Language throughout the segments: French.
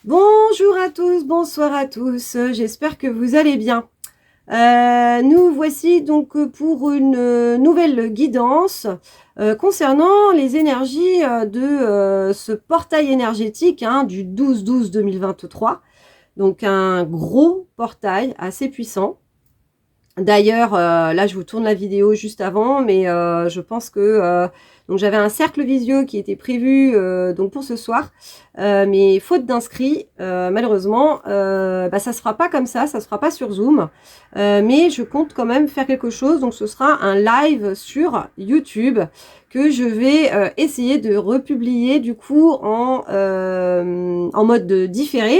Bonjour à tous, bonsoir à tous, j'espère que vous allez bien. Nous voici donc pour une nouvelle guidance concernant les énergies de ce portail énergétique du 12-12-2023. Donc un gros portail assez puissant. D'ailleurs, là je vous tourne la vidéo juste avant, mais je pense que donc j'avais un cercle visio qui était prévu donc pour ce soir, mais faute d'inscrits, malheureusement, ça se fera pas comme ça se fera pas sur Zoom, mais je compte quand même faire quelque chose. Donc ce sera un live sur YouTube que je vais essayer de republier du coup en mode différé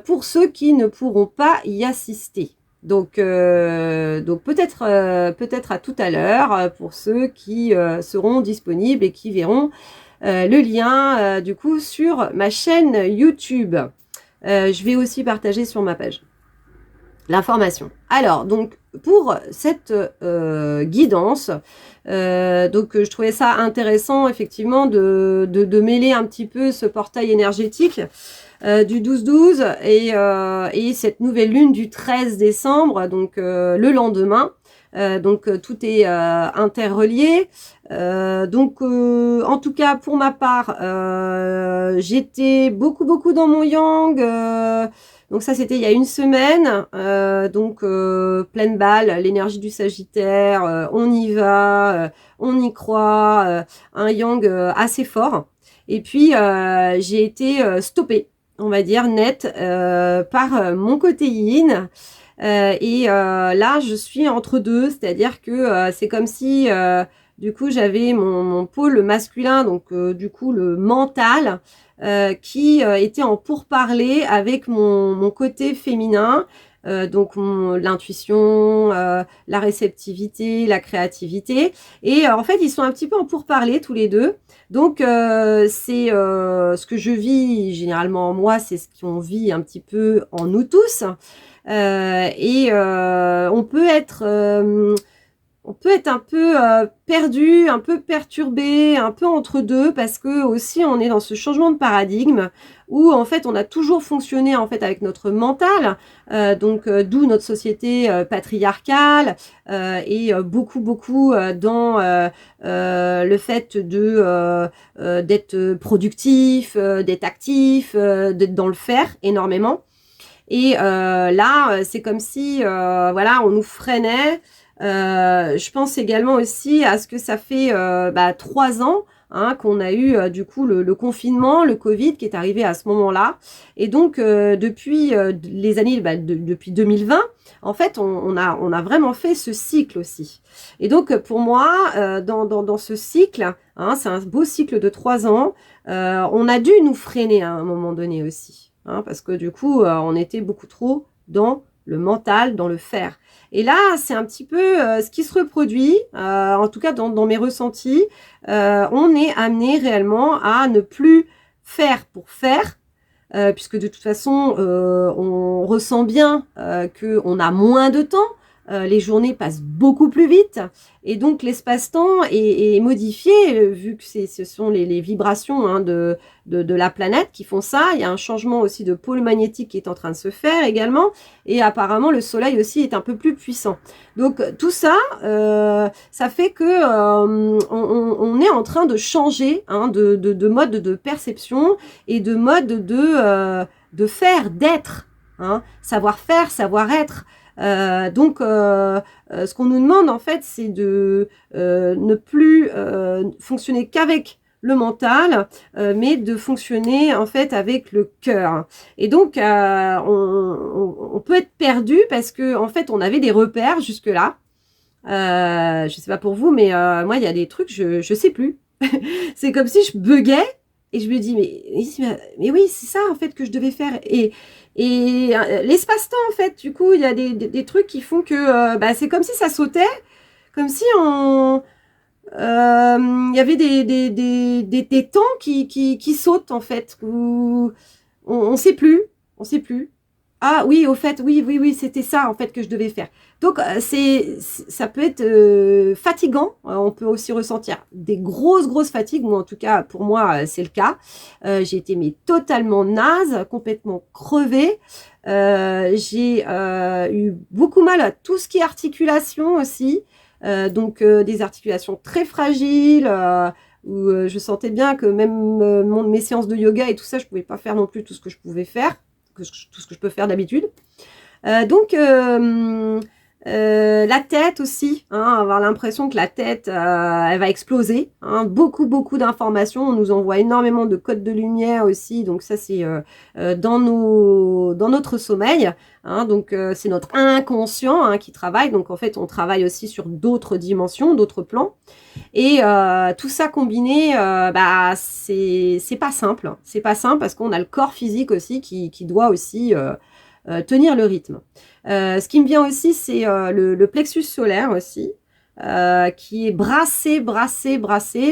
pour ceux qui ne pourront pas y assister. Donc peut-être à tout à l'heure pour ceux qui seront disponibles et qui verront le lien du coup sur ma chaîne YouTube. Je vais aussi partager sur ma page l'information. Alors donc pour cette guidance, donc je trouvais ça intéressant effectivement de mêler un petit peu ce portail énergétique du 12-12 et cette nouvelle lune du 13 décembre, donc le lendemain. Donc tout est interrelié. En tout cas pour ma part, j'étais beaucoup dans mon yang. Donc ça c'était il y a une semaine. Pleine balle, l'énergie du Sagittaire, on y va, on y croit, un yang assez fort. Et puis j'ai été stoppée, on va dire, net par mon côté yin. Là, je suis entre deux, c'est-à-dire que c'est comme si, du coup, j'avais mon pôle masculin, donc du coup, le mental, qui était en pourparlers avec mon côté féminin, donc l'intuition, la réceptivité, la créativité. Et en fait, ils sont un petit peu en pourparlers tous les deux. Donc, c'est ce que je vis généralement moi, c'est ce qu'on vit un petit peu en nous tous. On peut être un peu perdu, un peu perturbé, un peu entre deux, parce que aussi on est dans ce changement de paradigme où en fait on a toujours fonctionné en fait avec notre mental, d'où notre société patriarcale et beaucoup dans le fait d'être productif, d'être actif, d'être dans le faire énormément. Et là, c'est comme si, voilà, on nous freinait. Je pense également aussi à ce que ça fait 3 ans qu'on a eu du coup le confinement, le Covid qui est arrivé à ce moment-là. Et donc, depuis les années, depuis 2020, en fait, on a vraiment fait ce cycle aussi. Et donc, pour moi, dans ce cycle, c'est un beau cycle de 3 ans, on a dû nous freiner à un moment donné aussi. Parce que du coup, on était beaucoup trop dans le mental, dans le faire. Et là, c'est un petit peu ce qui se reproduit, en tout cas dans mes ressentis. On est amené réellement à ne plus faire pour faire, puisque de toute façon, on ressent bien qu'on a moins de temps. Les journées passent beaucoup plus vite et donc l'espace-temps est modifié vu que ce sont les vibrations de la planète qui font ça. Il y a un changement aussi de pôle magnétique qui est en train de se faire également et apparemment le soleil aussi est un peu plus puissant. Donc tout ça, ça fait que on est en train de changer de mode de perception et de mode de faire, d'être. Savoir faire, savoir être. Ce qu'on nous demande en fait, c'est de ne plus fonctionner qu'avec le mental, mais de fonctionner en fait avec le cœur. Et donc, on peut être perdu parce que en fait, on avait des repères jusque-là. Je sais pas pour vous, mais moi, il y a des trucs, je sais plus. C'est comme si je buguais et je me dis, mais oui, c'est ça en fait que je devais faire. Et l'espace-temps, en fait, du coup, il y a des trucs qui font que c'est comme si ça sautait, comme si il y avait des temps qui sautent, en fait, où on sait plus, on sait plus. Ah oui, au fait, oui, oui, oui, c'était ça en fait que je devais faire. Donc ça peut être fatigant. On peut aussi ressentir des grosses fatigues. Ou en tout cas, pour moi, c'est le cas. J'ai été mais totalement naze, complètement crevée. J'ai eu beaucoup mal à tout ce qui est articulation aussi. Donc des articulations très fragiles. Où je sentais bien que même mes séances de yoga et tout ça, je pouvais pas faire non plus tout ce que je pouvais faire, tout ce que je peux faire d'habitude. Donc, la tête aussi, hein, avoir l'impression que la tête, elle va exploser. Hein, beaucoup d'informations. On nous envoie énormément de codes de lumière aussi. Donc ça, c'est dans notre sommeil. Hein, donc c'est notre inconscient hein, qui travaille. Donc en fait, on travaille aussi sur d'autres dimensions, d'autres plans. Et tout ça combiné, bah c'est pas simple. C'est pas simple parce qu'on a le corps physique aussi qui doit aussi tenir le rythme. Ce qui me vient aussi, c'est le plexus solaire aussi, qui est brassé.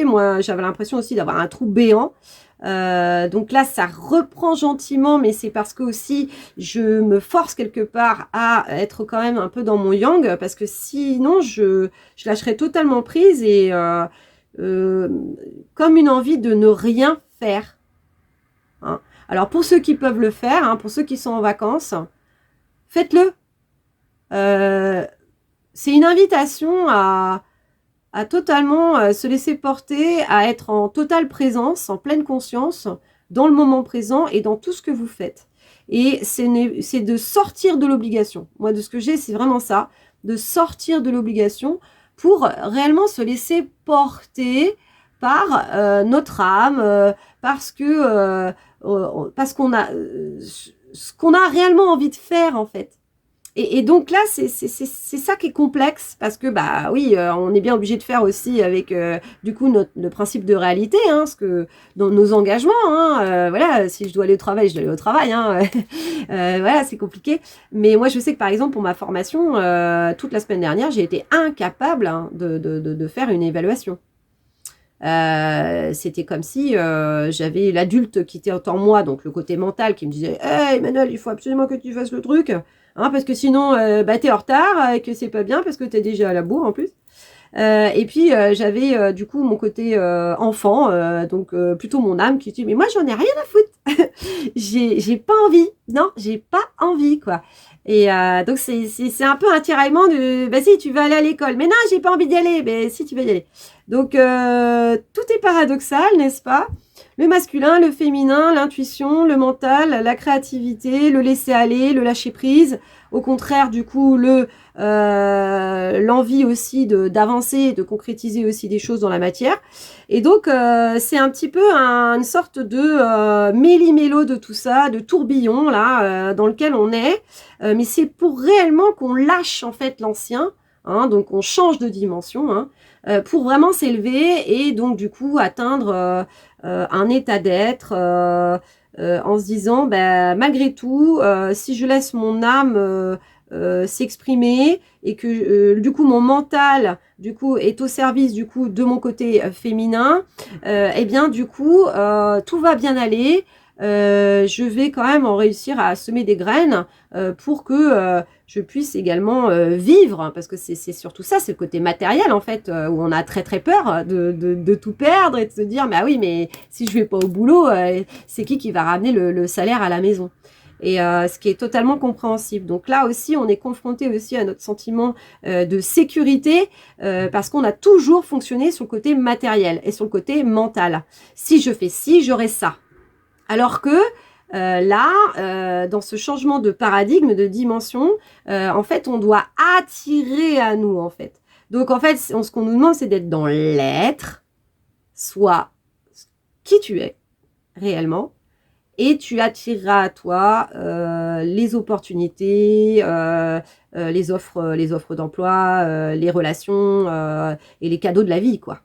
Moi, j'avais l'impression aussi d'avoir un trou béant. Donc là, ça reprend gentiment, mais c'est parce que aussi je me force quelque part à être quand même un peu dans mon yang, parce que sinon je lâcherais totalement prise et comme une envie de ne rien faire. Hein. Alors pour ceux qui peuvent le faire, hein, pour ceux qui sont en vacances, faites-le. C'est une invitation à totalement se laisser porter, à être en totale présence, en pleine conscience, dans le moment présent et dans tout ce que vous faites. Et c'est de sortir de l'obligation. Moi, de ce que j'ai, c'est vraiment ça, de sortir de l'obligation pour réellement se laisser porter par notre âme, parce qu'on a ce qu'on a réellement envie de faire en fait. Et donc là, c'est ça qui est complexe parce que bah oui, on est bien obligé de faire aussi avec du coup le principe de réalité, hein, ce que dans nos engagements, hein, voilà, si je dois aller au travail, je dois aller au travail, hein, voilà, c'est compliqué. Mais moi, je sais que par exemple pour ma formation, toute la semaine dernière, j'ai été incapable hein, de faire une évaluation. C'était comme si j'avais l'adulte qui était en moi, donc le côté mental qui me disait hey Emmanuel, il faut absolument que tu fasses le truc, hein, parce que sinon bah, t'es en retard et que c'est pas bien parce que t'es déjà à la bourre en plus. Et puis j'avais du coup mon côté enfant, donc plutôt mon âme qui dit mais moi j'en ai rien à foutre, j'ai pas envie, non j'ai pas envie quoi. Et donc c'est un peu un tiraillement de bah si tu vas aller à l'école, mais non j'ai pas envie d'y aller, mais si tu vas y aller. Donc tout est paradoxal, n'est-ce pas? Le masculin, le féminin, l'intuition, le mental, la créativité, le laisser aller, le lâcher prise. Au contraire, du coup, l'envie aussi d'avancer, de concrétiser aussi des choses dans la matière. Et donc, c'est un petit peu une sorte de méli-mélo de tout ça, de tourbillon là, dans lequel on est. Mais c'est pour réellement qu'on lâche en fait l'ancien. Hein, donc on change de dimension hein, pour vraiment s'élever et donc du coup atteindre un état d'être en se disant bah, malgré tout si je laisse mon âme s'exprimer et que du coup mon mental du coup est au service du coup de mon côté féminin et bien du coup tout va bien aller. Je vais quand même en réussir à semer des graines pour que je puisse également vivre, hein, parce que c'est surtout ça, c'est le côté matériel en fait, où on a très peur de tout perdre et de se dire, bah oui, mais si je vais pas au boulot, c'est qui va ramener le salaire à la maison? Et ce qui est totalement compréhensible. Donc là aussi, on est confronté aussi à notre sentiment de sécurité parce qu'on a toujours fonctionné sur le côté matériel et sur le côté mental. Si je fais ci, j'aurai ça. Alors que là, dans ce changement de paradigme, de dimension, en fait, on doit attirer à nous, en fait. Donc, en fait, ce qu'on nous demande, c'est d'être dans l'être, soit qui tu es réellement, et tu attireras à toi les opportunités, les offres d'emploi, les relations et les cadeaux de la vie, quoi.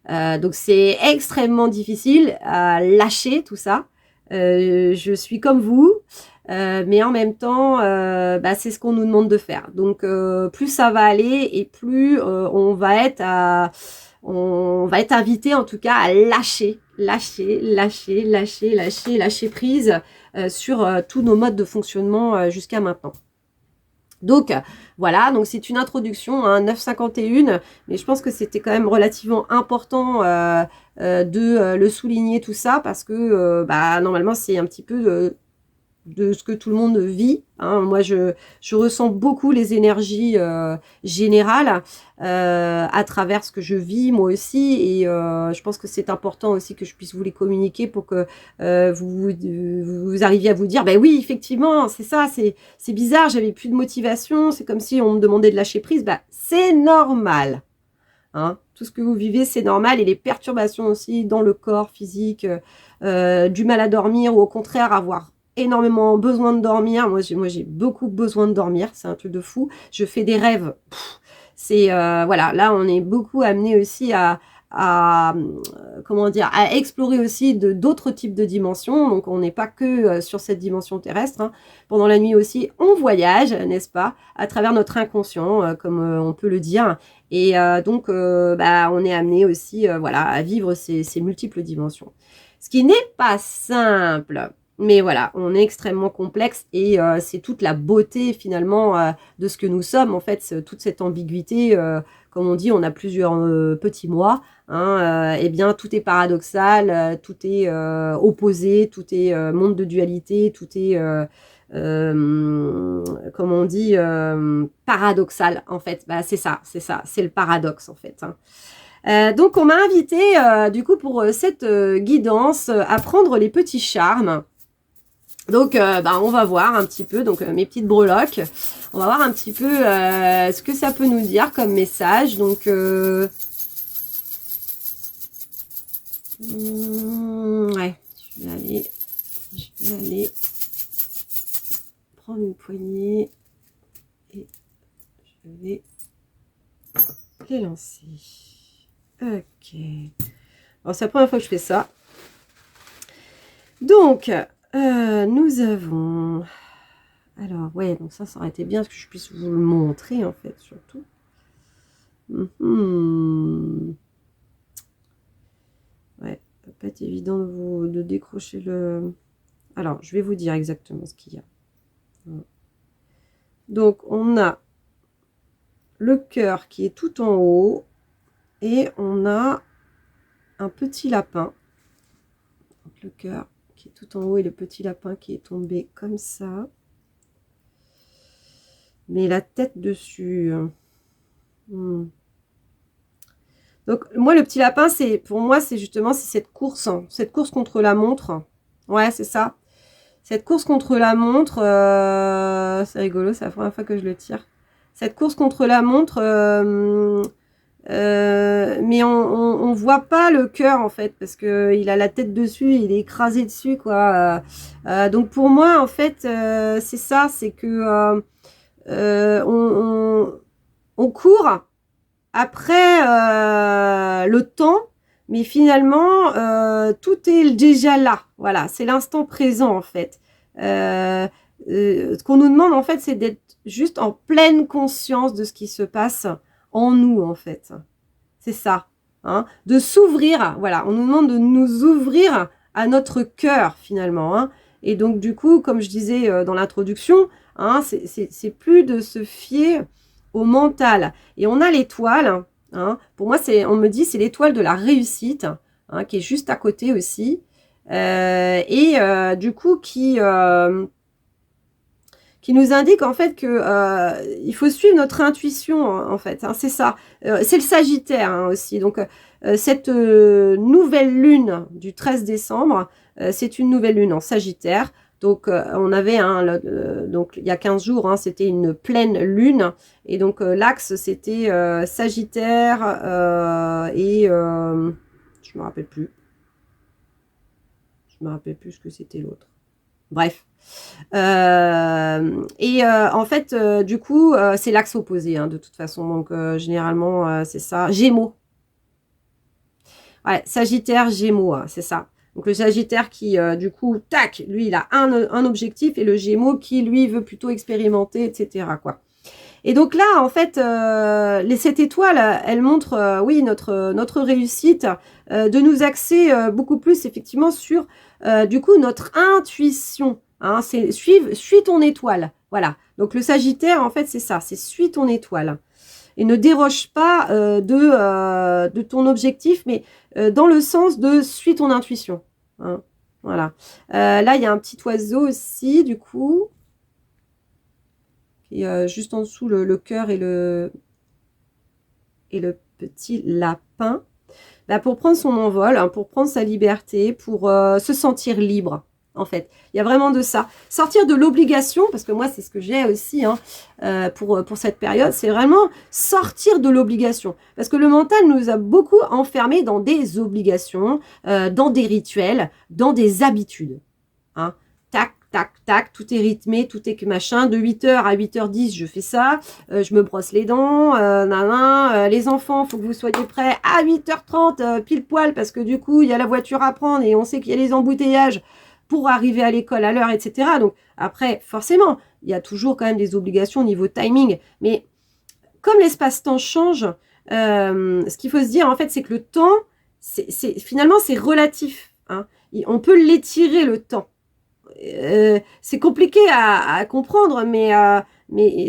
Donc, c'est extrêmement difficile à lâcher tout ça. Je suis comme vous, mais en même temps, bah, c'est ce qu'on nous demande de faire. Donc, plus ça va aller et plus on va être on va être invité en tout cas à lâcher prise sur tous nos modes de fonctionnement jusqu'à maintenant. Donc voilà, donc c'est une introduction, hein, 9,51, mais je pense que c'était quand même relativement important de le souligner tout ça, parce que normalement c'est un petit peu de ce que tout le monde vit, hein. Moi je ressens beaucoup les énergies générales à travers ce que je vis moi aussi, et je pense que c'est important aussi que je puisse vous les communiquer pour que vous arriviez à vous dire, ben oui effectivement c'est ça, c'est bizarre, j'avais plus de motivation, c'est comme si on me demandait de lâcher prise. C'est normal, hein. Tout ce que vous vivez c'est normal, et les perturbations aussi dans le corps physique, du mal à dormir, ou au contraire avoir énormément besoin de dormir. Moi j'ai beaucoup besoin de dormir, c'est un truc de fou. Je fais des rêves. C'est voilà, là on est beaucoup amené aussi à comment dire, à explorer aussi d'autres types de dimensions. Donc on n'est pas que sur cette dimension terrestre, hein. Pendant la nuit aussi on voyage, n'est-ce pas, à travers notre inconscient, comme on peut le dire. Et donc on est amené aussi voilà, à vivre ces multiples dimensions. Ce qui n'est pas simple. Mais voilà, on est extrêmement complexe, et c'est toute la beauté finalement de ce que nous sommes, en fait, toute cette ambiguïté. Comme on dit, on a plusieurs petits moi, hein, et bien tout est paradoxal, tout est opposé, tout est monde de dualité, tout est, comme on dit, paradoxal en fait. C'est ça, c'est le paradoxe en fait, hein. Donc on m'a invité du coup pour cette guidance à prendre les petits charmes. Donc on va voir un petit peu, donc mes petites breloques, on va voir un petit peu ce que ça peut nous dire comme message. Donc ouais, je vais aller prendre une poignée et je vais les lancer. Ok, alors c'est la première fois que je fais ça. Donc nous avons, alors ouais, donc ça aurait été bien que je puisse vous le montrer en fait, surtout. Ouais, ça va pas être évident de décrocher le... Alors, je vais vous dire exactement ce qu'il y a. Donc, on a le cœur qui est tout en haut, et on a un petit lapin. Donc, le cœur qui est tout en haut et le petit lapin qui est tombé comme ça. Mais la tête dessus. Donc moi le petit lapin, c'est pour moi c'est justement cette course contre la montre. Ouais, c'est ça. Cette course contre la montre, c'est rigolo, c'est la première fois que je le tire. Cette course contre la montre, mais on voit pas le cœur en fait, parce que il a la tête dessus, il est écrasé dessus quoi. Donc pour moi en fait, c'est ça, c'est que on court après le temps, mais finalement tout est déjà là. Voilà, c'est l'instant présent en fait. Ce qu'on nous demande en fait, c'est d'être juste en pleine conscience de ce qui se passe en nous en fait. C'est ça, hein, de s'ouvrir. Voilà, on nous demande de nous ouvrir à notre cœur finalement, hein. Et donc du coup, comme je disais dans l'introduction, hein, c'est plus de se fier au mental. Et on a l'étoile, hein, pour moi on me dit c'est l'étoile de la réussite, hein, qui est juste à côté aussi, du coup qui nous indique en fait que il faut suivre notre intuition en fait, hein, c'est ça. C'est le Sagittaire, hein, aussi. Donc cette nouvelle lune du 13 décembre, c'est une nouvelle lune en Sagittaire. Donc on avait donc il y a 15 jours, hein, c'était une pleine lune, et donc l'axe c'était Sagittaire je me rappelle plus. Je me rappelle plus ce que c'était l'autre. Bref. En fait, du coup, c'est l'axe opposé, hein, de toute façon. Donc, généralement, c'est ça. Gémeaux. Ouais, Sagittaire, Gémeaux, hein, c'est ça. Donc, le Sagittaire qui, du coup, tac, lui, il a un objectif, et le Gémeaux qui, lui, veut plutôt expérimenter, etc., quoi. Et donc là, en fait, cette étoile, elle montre, oui, notre réussite, de nous axer beaucoup plus, effectivement, sur, du coup, notre intuition. Hein, c'est suis ton étoile. Voilà. Donc le Sagittaire, en fait, c'est ça, c'est suis ton étoile. Et ne déroge pas de ton objectif, mais dans le sens de suis ton intuition. Hein, voilà. Là, il y a un petit oiseau aussi, du coup. Et juste en dessous, le cœur et le petit lapin. Bah, pour prendre son envol, hein, pour prendre sa liberté, pour se sentir libre, en fait. Il y a vraiment de ça. Sortir de l'obligation, parce que moi, c'est ce que j'ai aussi hein, pour cette période, c'est vraiment sortir de l'obligation. Parce que le mental nous a beaucoup enfermés dans des obligations, dans des rituels, dans des habitudes. Hein. Tac, tac, tac, tout est rythmé, tout est machin. De 8h à 8h10, je fais ça. Je me brosse les dents. Les enfants, il faut que vous soyez prêts à 8h30, pile poil, parce que du coup, il y a la voiture à prendre et on sait qu'il y a les embouteillages pour arriver à l'école à l'heure, etc. Donc après, forcément, il y a toujours quand même des obligations au niveau timing. Mais comme l'espace-temps change, ce qu'il faut se dire, en fait, c'est que le temps, finalement, c'est relatif. Hein. On peut l'étirer, le temps. C'est compliqué à comprendre, mais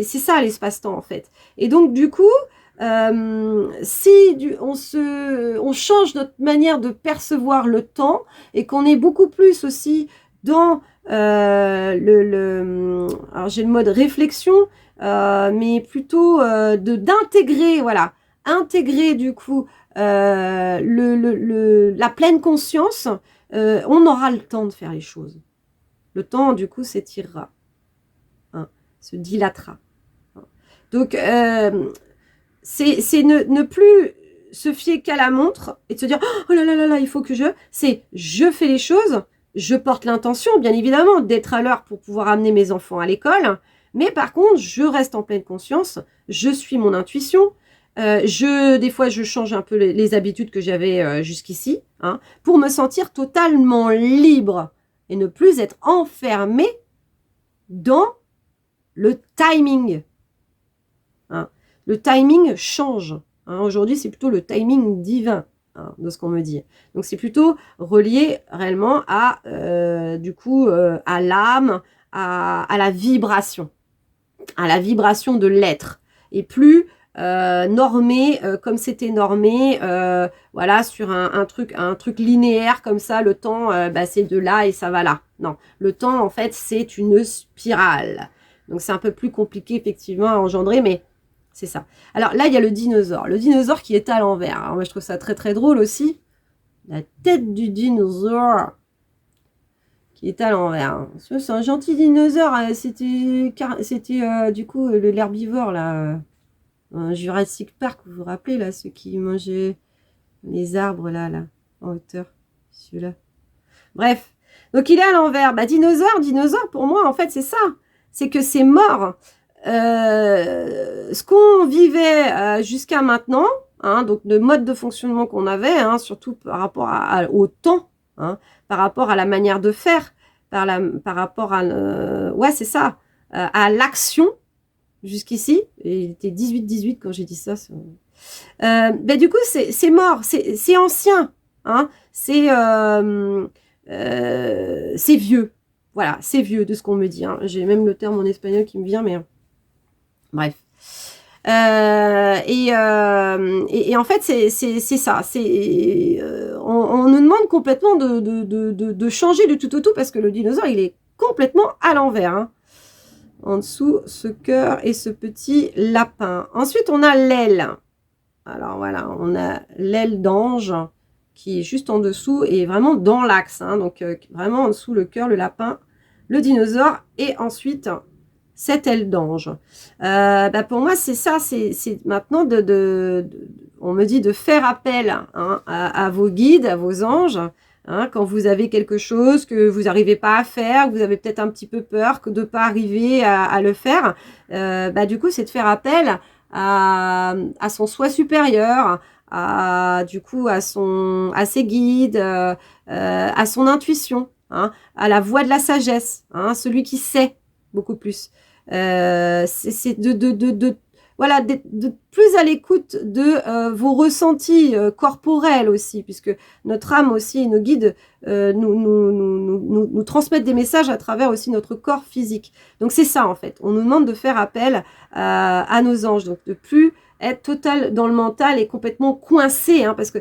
c'est ça l'espace-temps en fait. Et donc du coup, si on change notre manière de percevoir le temps et qu'on est beaucoup plus aussi dans alors j'ai le mode réflexion, mais plutôt d'intégrer, voilà, intégrer du coup la pleine conscience, on aura le temps de faire les choses. Le temps, du coup, s'étirera, hein, se dilatera. Hein. Donc, c'est ne plus se fier qu'à la montre et de se dire « Oh là là là là, il faut que je… » C'est « Je fais les choses, je porte l'intention, bien évidemment, d'être à l'heure pour pouvoir amener mes enfants à l'école. Mais par contre, je reste en pleine conscience, je suis mon intuition. Des fois, je change un peu les habitudes que j'avais jusqu'ici, hein, pour me sentir totalement libre et ne plus être enfermé dans le timing. Hein. Le timing change. Hein. Aujourd'hui, c'est plutôt le timing divin, hein, de ce qu'on me dit. Donc, c'est plutôt relié réellement à, du coup, à l'âme, à la vibration de l'être. Et plus normé comme c'était normé, voilà, sur un truc linéaire comme ça, le temps, c'est de là et ça va là. Non, le temps, en fait, c'est une spirale. Donc, c'est un peu plus compliqué, effectivement, à engendrer, mais c'est ça. Alors là, il y a le dinosaure. Le dinosaure qui est à l'envers. Alors, moi, je trouve ça très, très drôle aussi. La tête du dinosaure qui est à l'envers. C'est un gentil dinosaure. C'était du coup, l'herbivore, là. Jurassic Park, vous vous rappelez, là, ceux qui mangeaient les arbres, là, en hauteur. Celui-là. Bref. Donc, il est à l'envers. Bah, dinosaure, pour moi, en fait, c'est ça. C'est que c'est mort. Ce qu'on vivait jusqu'à maintenant, hein, donc le mode de fonctionnement qu'on avait, hein, surtout par rapport au temps, hein, par rapport à la manière de faire, par rapport à… ouais, c'est ça. À l'action. Jusqu'ici, et il était 18-18 quand j'ai dit ça. Du coup, c'est mort, c'est ancien, hein, c'est vieux. Voilà, c'est vieux de ce qu'on me dit. Hein. J'ai même le terme en espagnol qui me vient, mais bref. Et en fait, c'est ça. On nous demande complètement de changer du tout au tout parce que le dinosaure, il est complètement à l'envers. Hein. En dessous, ce cœur et ce petit lapin. Ensuite, on a l'aile. Alors voilà, on a l'aile d'ange qui est juste en dessous et vraiment dans l'axe. Hein, donc vraiment en dessous, le cœur, le lapin, le dinosaure et ensuite cette aile d'ange. Pour moi, c'est ça. C'est maintenant on me dit de faire appel hein, à vos guides, à vos anges. Hein, quand vous avez quelque chose que vous n'arrivez pas à faire, que vous avez peut-être un petit peu peur de ne pas arriver à le faire, du coup, c'est de faire appel à son soi supérieur, du coup, à ses guides, à son intuition, hein, à la voix de la sagesse, hein, celui qui sait beaucoup plus. C'est de voilà, de plus à l'écoute de vos ressentis corporels aussi, puisque notre âme aussi, nos guides nous transmettent des messages à travers aussi notre corps physique. Donc c'est ça en fait, on nous demande de faire appel à nos anges, donc de plus être total dans le mental et complètement coincé, hein, parce que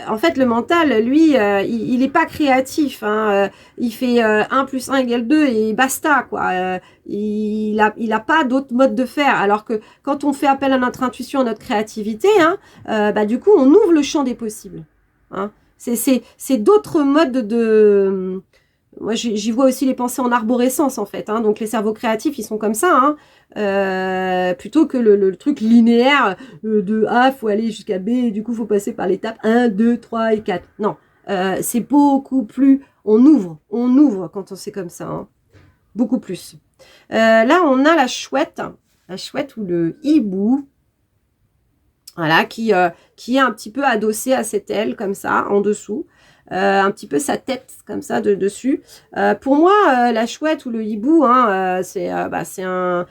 en fait le mental, lui, il est pas créatif, hein, il fait 1 plus 1 égale 2 et basta, quoi. Il a pas d'autre mode de faire, alors que quand on fait appel à notre intuition, à notre créativité, hein, bah, du coup on ouvre le champ des possibles, hein. C'est d'autres modes de moi, j'y vois aussi les pensées en arborescence, en fait, hein. Donc, les cerveaux créatifs, ils sont comme ça, hein. Plutôt que le truc linéaire de A, il faut aller jusqu'à B, et du coup, il faut passer par l'étape 1, 2, 3 et 4. Non, c'est beaucoup plus... On ouvre quand on sait comme ça, hein. Beaucoup plus. Là, on a la chouette ou le hibou. Voilà, qui est un petit peu adossé à cette aile, comme ça, en dessous. Un petit peu sa tête, comme ça, dessus. Pour moi, la chouette ou le hibou, hein, c'est un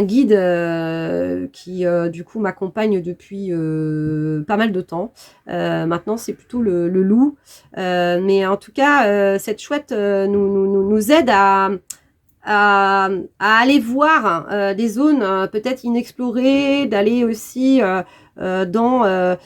guide qui, du coup, m'accompagne depuis pas mal de temps. Maintenant, c'est plutôt le loup. Mais en tout cas, cette chouette nous aide à aller voir des zones peut-être inexplorées, d'aller aussi d'aller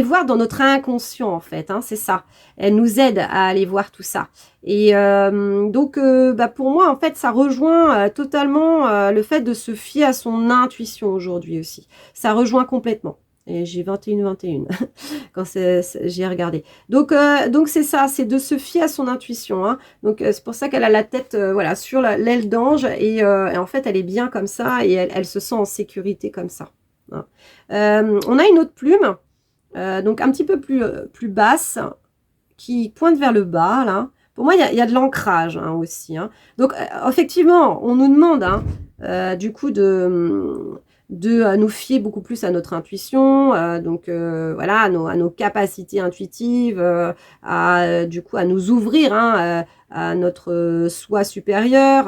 voir dans notre inconscient en fait, hein, c'est ça. Elle nous aide à aller voir tout ça. Et donc bah, pour moi en fait ça rejoint totalement le fait de se fier à son intuition aujourd'hui aussi. Ça rejoint complètement. Et j'ai 21 quand j'ai regardé. Donc c'est ça, c'est de se fier à son intuition, hein. Donc c'est pour ça qu'elle a la tête voilà, sur l'aile d'ange et en fait elle est bien comme ça et elle se sent en sécurité comme ça, hein. On a une autre plume, donc un petit peu plus basse, qui pointe vers le bas, là. Pour moi, il y a de l'ancrage hein, aussi, hein. Donc effectivement, on nous demande hein, du coup de nous fier beaucoup plus à notre intuition, donc voilà, à nos capacités intuitives, du coup à nous ouvrir hein, à notre soi supérieur,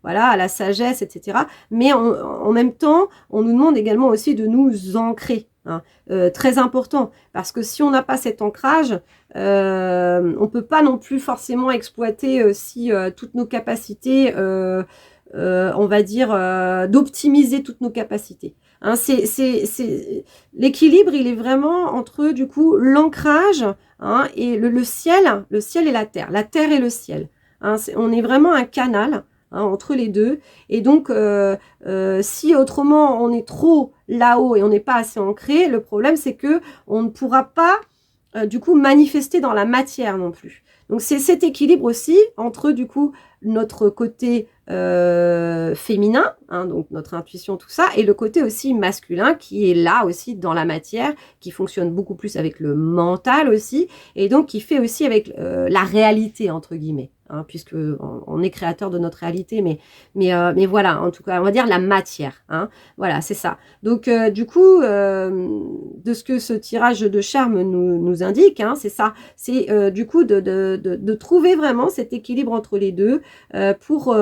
voilà, à la sagesse, etc. Mais en même temps, on nous demande également aussi de nous ancrer, hein, très important, parce que si on n'a pas cet ancrage, on peut pas non plus forcément exploiter aussi toutes nos capacités, on va dire, d'optimiser toutes nos capacités. Hein, l'équilibre, il est vraiment entre, du coup, l'ancrage hein, et le ciel et la terre et le ciel. Hein, on est vraiment un canal hein, entre les deux. Et donc, si autrement, on est trop là-haut et on n'est pas assez ancré, le problème, c'est que on ne pourra pas, du coup, manifester dans la matière non plus. Donc, c'est cet équilibre aussi entre, du coup, notre côté féminin, hein, donc notre intuition, tout ça, et le côté aussi masculin qui est là aussi dans la matière, qui fonctionne beaucoup plus avec le mental aussi, et donc qui fait aussi avec la réalité, entre guillemets, hein, puisque on est créateur de notre réalité, mais voilà, en tout cas, on va dire la matière, hein, voilà, c'est ça. Donc, du coup, de ce que ce tirage de charme nous indique, hein, c'est ça, c'est du coup de trouver vraiment cet équilibre entre les deux, pour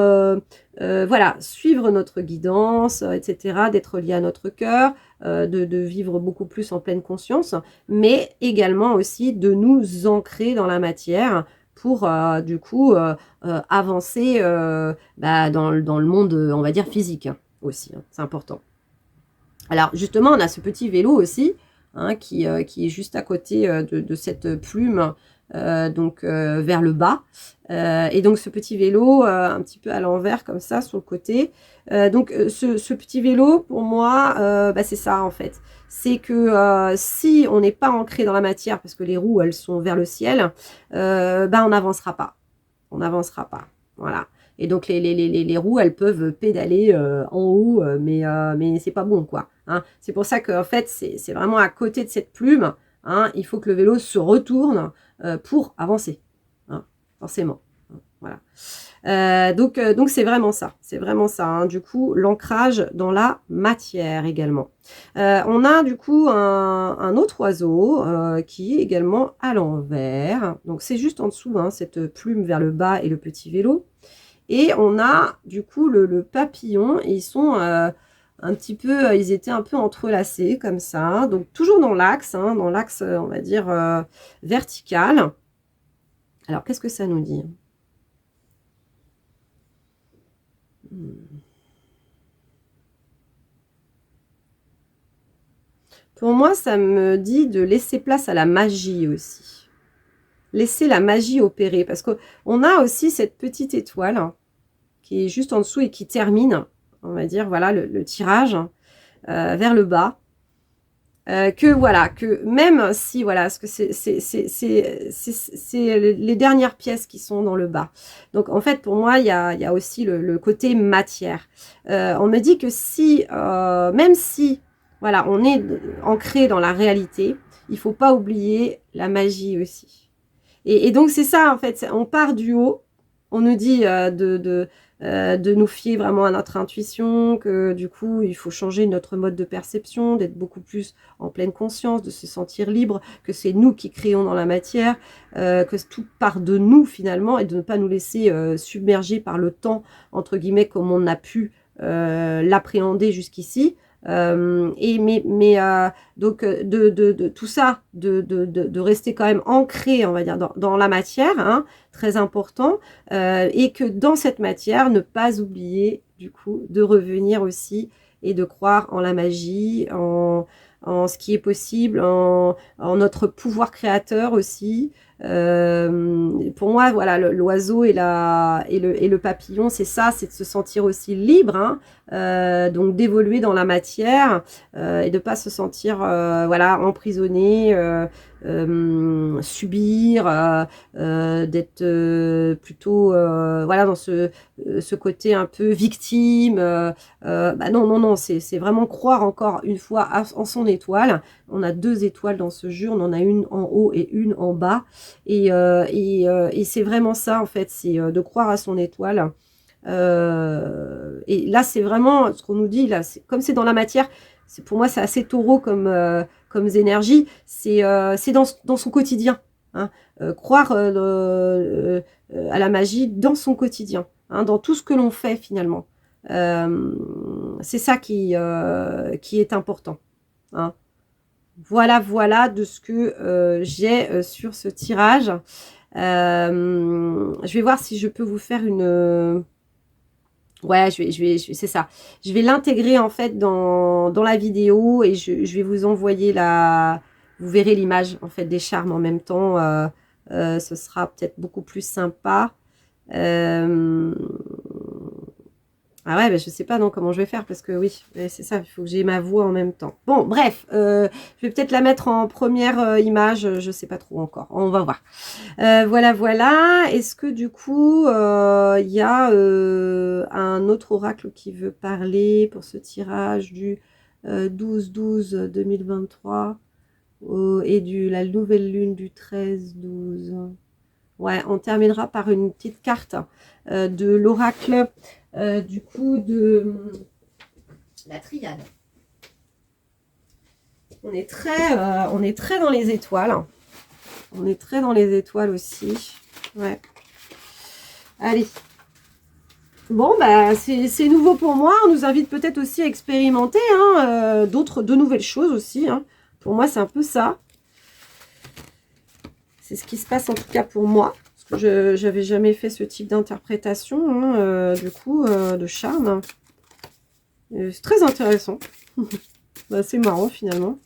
voilà, suivre notre guidance, etc., d'être lié à notre cœur, de vivre beaucoup plus en pleine conscience, mais également aussi de nous ancrer dans la matière pour, du coup, avancer bah, dans le monde, on va dire, physique hein, aussi, hein, c'est important. Alors, justement, on a ce petit vélo aussi, hein, qui est juste à côté de cette plume, donc vers le bas. Et donc, ce petit vélo, un petit peu à l'envers, comme ça, sur le côté. Donc, ce petit vélo, pour moi, bah, c'est ça, en fait. C'est que si on n'est pas ancré dans la matière, parce que les roues, elles sont vers le ciel, bah, on n'avancera pas. On n'avancera pas. Voilà. Et donc, les roues, elles peuvent pédaler en haut, mais c'est pas bon, quoi. Hein. C'est pour ça qu'en fait, c'est vraiment à côté de cette plume. Hein, il faut que le vélo se retourne pour avancer. Hein, forcément. Voilà. Donc, c'est vraiment ça. C'est vraiment ça. Hein. Du coup, l'ancrage dans la matière également. On a du coup un autre oiseau qui est également à l'envers. Donc, c'est juste en dessous, hein, cette plume vers le bas et le petit vélo. Et on a du coup le papillon, et ils sont un petit peu, ils étaient un peu entrelacés comme ça. Donc toujours dans l'axe, hein, on va dire, vertical. Alors, qu'est-ce que ça nous dit? Pour moi, ça me dit de laisser place à la magie aussi. Laisser la magie opérer. Parce qu'on a aussi cette petite étoile hein, qui est juste en dessous et qui termine, on va dire, voilà, le tirage vers le bas. Que même si, voilà, parce que c'est les dernières pièces qui sont dans le bas. Donc, en fait, pour moi, il y a aussi le côté matière. On me dit que si, même si, voilà, on est ancré dans la réalité, il faut pas oublier la magie aussi. Et donc, c'est ça, en fait, on part du haut, on nous dit de nous fier vraiment à notre intuition, que du coup, il faut changer notre mode de perception, d'être beaucoup plus en pleine conscience, de se sentir libre, que c'est nous qui créons dans la matière, que tout part de nous finalement, et de ne pas nous laisser submerger par le temps, entre guillemets, comme on a pu l'appréhender jusqu'ici. Donc de tout ça, de rester quand même ancré, on va dire, dans la matière, hein, très important, et que dans cette matière, ne pas oublier du coup de revenir aussi et de croire en la magie, en ce qui est possible, en notre pouvoir créateur aussi. Pour moi, voilà, l'oiseau et le papillon, c'est ça, c'est de se sentir aussi libre, hein, donc d'évoluer dans la matière et de pas se sentir voilà emprisonné, subir, d'être plutôt voilà dans ce côté un peu victime. Bah non, c'est vraiment croire encore une fois en son étoile. On a 2 étoiles dans ce jeu, on en a une en haut et une en bas. Et c'est vraiment ça, en fait, c'est de croire à son étoile. Et là, c'est vraiment ce qu'on nous dit, là, comme c'est dans la matière, pour moi, c'est assez taureau comme énergie, c'est dans son quotidien. Hein, croire à la magie dans son quotidien, hein, dans tout ce que l'on fait finalement. C'est ça qui est important. Hein. Voilà de ce que j'ai sur ce tirage. Je vais voir si je peux vous faire une... Ouais, c'est ça. Je vais l'intégrer en fait dans la vidéo et je vais vous envoyer la... Vous verrez l'image en fait des charmes en même temps. Ce sera peut-être beaucoup plus sympa. Ah ouais, bah je sais pas non comment je vais faire parce que oui, c'est ça, il faut que j'ai ma voix en même temps. Bon, bref, je vais peut-être la mettre en première image, je sais pas trop encore, on va voir. Voilà. Est-ce que du coup, il y a un autre oracle qui veut parler pour ce tirage du 12-12-2023 et la nouvelle lune du 13-12? Ouais, on terminera par une petite carte de l'oracle du coup de la triade. On est très dans les étoiles. On est très dans les étoiles aussi. Ouais. Allez. Bon, bah, c'est nouveau pour moi. On nous invite peut-être aussi à expérimenter hein, de nouvelles choses aussi. Hein. Pour moi, c'est un peu ça. C'est ce qui se passe en tout cas pour moi. Parce que je n'avais jamais fait ce type d'interprétation, hein, du coup, de charme. C'est très intéressant. Bah, c'est marrant finalement.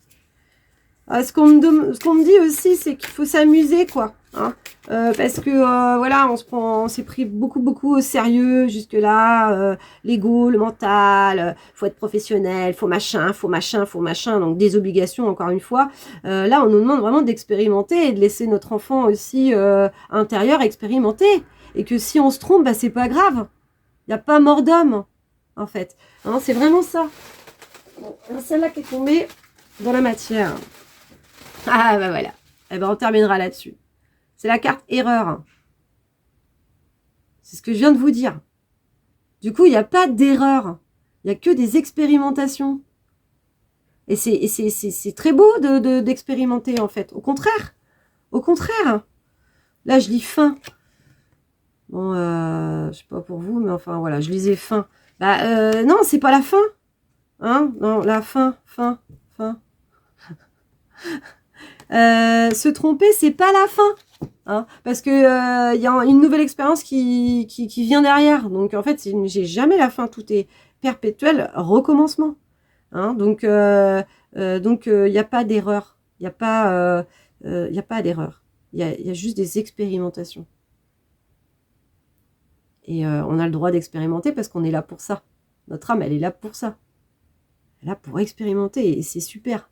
Ce qu'on me dit aussi, c'est qu'il faut s'amuser, quoi. Hein, parce que, voilà, on s'est pris beaucoup au sérieux jusque-là. L'ego, le mental, faut être professionnel, faut machin. Donc, des obligations, encore une fois. Là, on nous demande vraiment d'expérimenter et de laisser notre enfant aussi intérieur expérimenter. Et que si on se trompe, bah, c'est pas grave. Il n'y a pas mort d'homme, en fait. Hein, c'est vraiment ça. Bon, celle-là qui est tombée dans la matière. Ah bah voilà, eh ben, on terminera là-dessus. C'est la carte erreur. C'est ce que je viens de vous dire. Du coup, il n'y a pas d'erreur. Il n'y a que des expérimentations. Et c'est très beau d'expérimenter en fait. Au contraire. Là, je lis fin. Bon, je sais pas pour vous, mais enfin voilà, je lisais fin. Bah non, c'est pas la fin. Hein? Non, la fin. Se tromper, c'est pas la fin. Hein, parce que y a une nouvelle expérience qui vient derrière. Donc en fait, j'ai jamais la fin. Tout est perpétuel recommencement. Hein, donc il n'y a pas d'erreur. Il n'y a pas d'erreur. Il y a juste des expérimentations. Et on a le droit d'expérimenter parce qu'on est là pour ça. Notre âme, elle est là pour ça. Elle est là pour expérimenter et c'est super.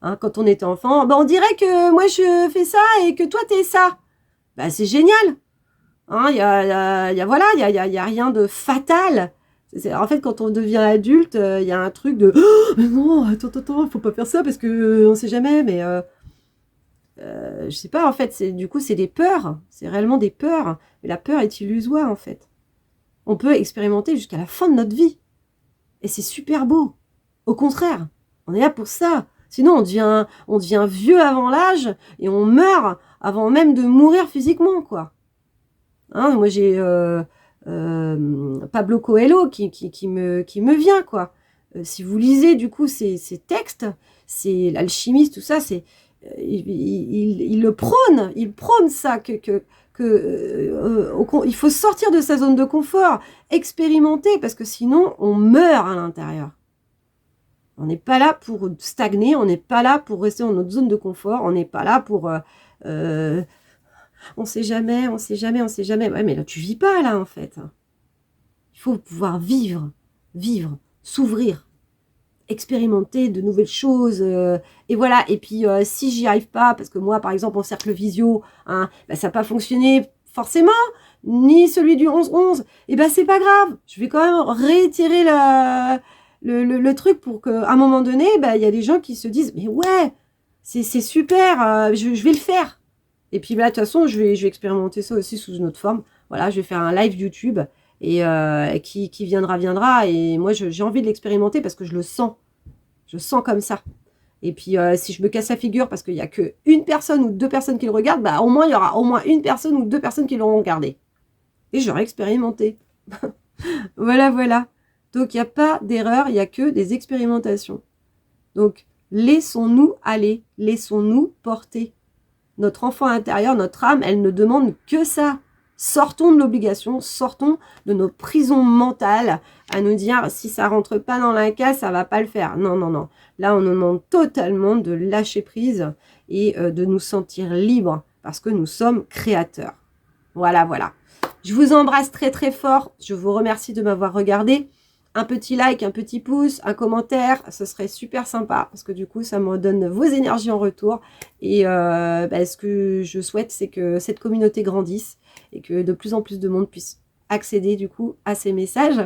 Hein, quand on était enfant, on dirait que moi je fais ça et que toi t'es ça. Bah, c'est génial. Hein, voilà, il y a rien de fatal. En fait, quand on devient adulte, il y a un truc de oh, non, attends, faut pas faire ça parce que on sait jamais. Mais je sais pas, en fait, du coup, c'est des peurs. C'est réellement des peurs. Mais la peur est illusoire, en fait. On peut expérimenter jusqu'à la fin de notre vie. Et c'est super beau. Au contraire, on est là pour ça. Sinon, on devient vieux avant l'âge et on meurt avant même de mourir physiquement, quoi. Hein, moi, j'ai Pablo Coelho qui me vient, quoi. Si vous lisez, du coup, ces textes, c'est l'alchimiste, tout ça, c'est il prône ça, il faut sortir de sa zone de confort, expérimenter, parce que sinon, on meurt à l'intérieur. On n'est pas là pour stagner, on n'est pas là pour rester dans notre zone de confort, on n'est pas là pour... on sait jamais. Ouais, mais là, tu vis pas, là, en fait. Il faut pouvoir vivre, s'ouvrir, expérimenter de nouvelles choses. Et voilà. Et puis, si j'y arrive pas, parce que moi, par exemple, en cercle visio, hein, bah, ça n'a pas fonctionné forcément, ni celui du 11-11, et ben c'est pas grave. Je vais quand même réitérer le truc pour qu'à un moment donné, bah, y a des gens qui se disent, mais ouais, c'est super, je vais le faire. Et puis, bah, de toute façon, je vais expérimenter ça aussi sous une autre forme. Voilà, je vais faire un live YouTube et qui viendra. Et moi, j'ai envie de l'expérimenter parce que je le sens. Je sens comme ça. Et puis, si je me casse la figure parce qu'il n'y a qu'une personne ou deux personnes qui le regardent, bah, au moins, il y aura au moins une personne ou deux personnes qui l'auront regardé. Et j'aurai expérimenté. Voilà. Donc, il n'y a pas d'erreur, il n'y a que des expérimentations. Donc, laissons-nous aller, laissons-nous porter. Notre enfant intérieur, notre âme, elle ne demande que ça. Sortons de l'obligation, sortons de nos prisons mentales à nous dire si ça rentre pas dans la case, ça va pas le faire. Non. Là, on nous demande totalement de lâcher prise et de nous sentir libres parce que nous sommes créateurs. Voilà. Je vous embrasse très très fort. Je vous remercie de m'avoir regardé. Un petit like, un petit pouce, un commentaire, ce serait super sympa parce que du coup, ça me donne vos énergies en retour. Et ce que je souhaite, c'est que cette communauté grandisse et que de plus en plus de monde puisse accéder du coup à ces messages.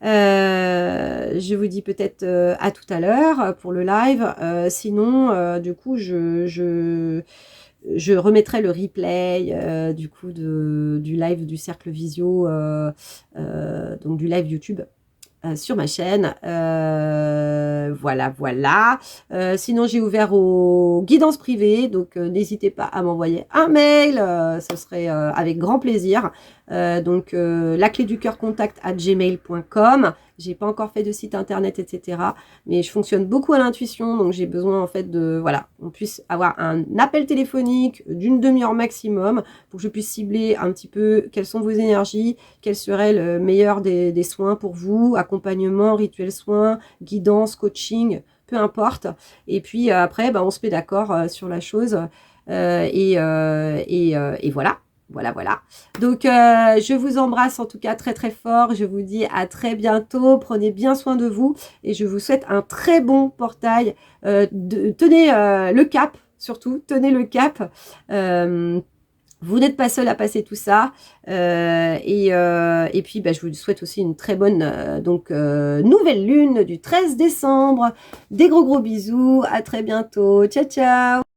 Je vous dis peut-être à tout à l'heure pour le live. Sinon, du coup, je remettrai le replay du coup du live du cercle visio, donc du live YouTube. Sur ma chaîne. Voilà. Sinon, j'ai ouvert aux guidances privées, donc n'hésitez pas à m'envoyer un mail, ce serait avec grand plaisir. La clé du cœur contact@gmail.com. J'ai pas encore fait de site internet, etc. Mais je fonctionne beaucoup à l'intuition, donc j'ai besoin en fait on puisse avoir un appel téléphonique d'une demi-heure maximum pour que je puisse cibler un petit peu quelles sont vos énergies, quel serait le meilleur des soins pour vous, accompagnement, rituel soins, guidance, coaching, peu importe. Et puis après, on se met d'accord sur la chose et voilà. Voilà. Donc, je vous embrasse en tout cas très très fort. Je vous dis à très bientôt. Prenez bien soin de vous et je vous souhaite un très bon portail. Tenez le cap, surtout. Tenez le cap. Vous n'êtes pas seul à passer tout ça. Et puis, je vous souhaite aussi une très bonne nouvelle lune du 13 décembre. Des gros bisous. À très bientôt. Ciao.